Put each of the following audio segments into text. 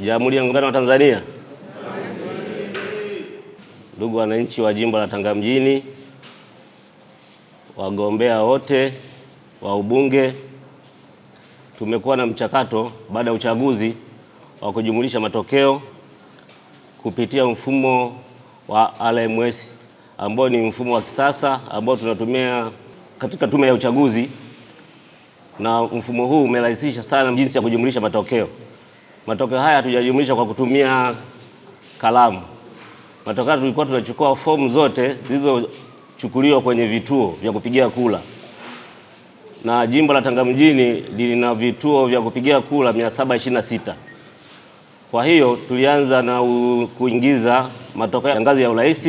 Jamhuri ya Muungano wa Tanzania. Ndugu wananchi wa jimbo la Tanga mjini, wagombea wote wa ubunge, tumekuwa na mchakato baada ya uchaguzi wa kujumulisha matokeo kupitia mfumo wa LMS ambao ni mfumo wa kisasa ambao tunatumia katika tume ya uchaguzi, na mfumo huu umerahisisha sana jinsi ya kujumulisha matokeo. Matokeo haya hatujajumulisha kwa kutumia kalamu. Matokeo tulikuwa tunachukua fomu zote zilizochukuliwa kwenye vituo vya kupigia kura. Na jimbo la Tanga mjini lina vituo vya kupigia kura 726. Kwa hiyo tulianza na kuingiza matokeo ya ngazi ya urais.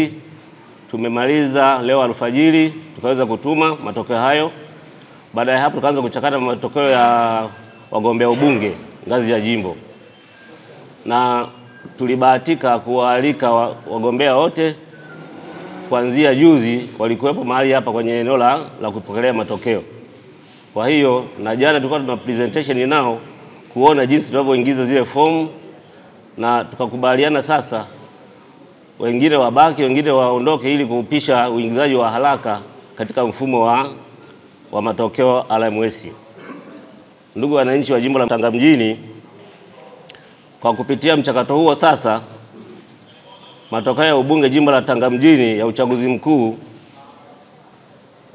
Tumemaliza leo alfajiri, tukaweza kutuma matokeo hayo. Baada ya hapo tukaanza kuchakata matokeo ya wagombea ubunge ngazi ya jimbo. Na tulibahatika kuwaalika wagombea wote kuanzia juzi walikuwepo mahali hapa kwenye eneo la kupokelea matokeo. Kwa hiyo na jana tulikuwa tuna presentation nao kuona jinsi tunavyoingiza zile fomu, na tukakubaliana sasa wengine wabaki, wengine waondoke ili kuupisha uingizaji wa haraka katika mfumo wa matokeo LMS. Ndugu wananchi wa jimbo la Tanga mjini, kwa kupitia mchakato huo sasa matokeo ya ubunge jimbo la Tanga mjini ya uchaguzi mkuu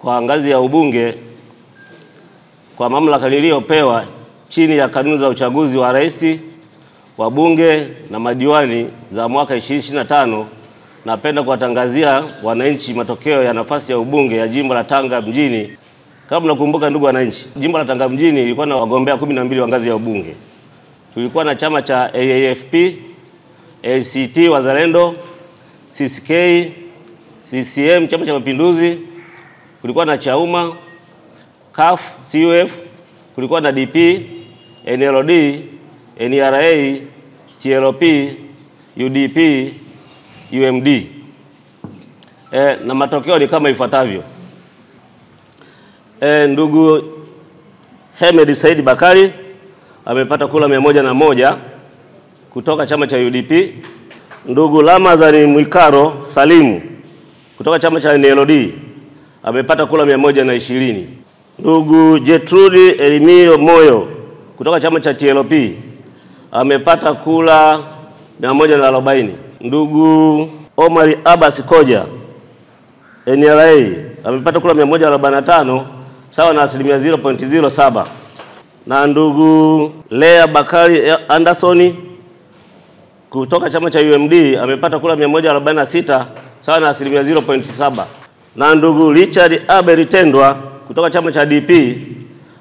kwa ngazi ya ubunge kwa mamlaka niliyopewa chini ya kanuni za uchaguzi wa rais, wa bunge na madiwani za mwaka 2025, napenda kuwatangazia wananchi matokeo ya nafasi ya ubunge ya jimbo la Tanga mjini. Kama mnakumbuka ndugu wananchi, jimbo la Tanga mjini ilikuwa na wagombea 12 wa ngazi ya ubunge. Tulikuwa na chama cha AAFP, ACT Wazalendo, CCK, CCM Chama cha Mapinduzi, kulikuwa na Chauma, CUF, CUF, kulikuwa na DP, NLD, NRA, TLP, UDP, UMD. Na matokeo ni kama ifuatavyo. Ndugu Hemed Said Bakari amepata kura 101 kutoka chama cha UDP. Ndugu Ramazani Mwikaro Salimu kutoka chama cha NLD amepata kura 120. Ndugu Jetrude Elimio Moyo kutoka chama cha TLP amepata kura 140. Ndugu Omari Abbas Koja NRA amepata kura 145 sawa na 0.07. Na ndugu Lea Bakari Anderson kutoka chama cha UMD amepata kura 146 sawa na 0.7. Na ndugu Richard Abel Tendwa kutoka chama cha DP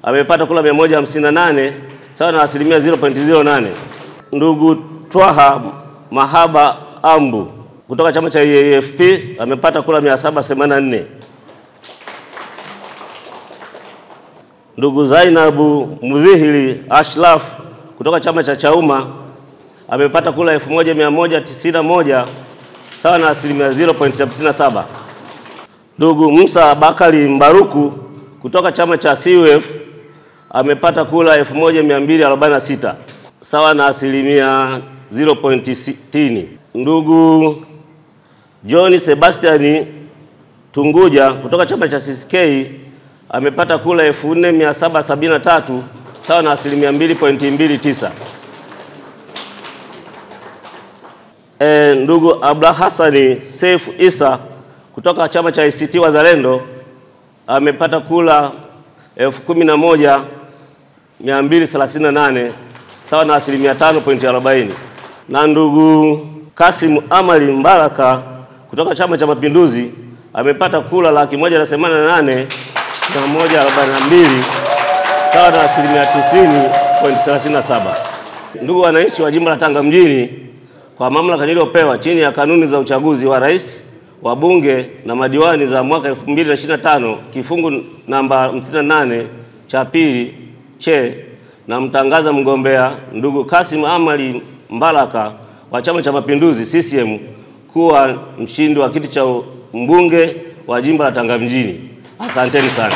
amepata kura 158 sawa na 0.08. Ndugu Twaha Mahaba Ambu kutoka chama cha AAFP amepata kura 784. Ndugu Zainabu Mudhihili Ashraf kutoka chama cha Chauma amepata kura 1191 sawa na 0.77. Ndugu Musa Bakari Mbaruku kutoka chama cha CUF amepata kura 1246 sawa na 0.60. Ndugu John Sebastian Tunguja kutoka chama cha CCK amepata kura 4773 sawa na 2.29. Ndugu Abdullah Hassani Saif Isa kutoka chama cha ACT Wazalendo amepata kura 11238 sawa na 5.40. Na ndugu Kasim Amali Mbaraka kutoka chama cha Mapinduzi amepata kura 188,142 sawa na 90.37. Ndugu wananchi wa jimbo la Tanga mjini, kwa mamlaka niliyopewa chini ya kanuni za uchaguzi wa rais, wa bunge na madiwani za mwaka 2025 kifungu namba 58 cha pili che, na mtangaza mgombea ndugu Kasim Amali Mbaraka wa Chama cha Mapinduzi CCM kuwa mshindi wa kiti cha mbunge wa jimbo la Tanga mjini. Asanteni sana.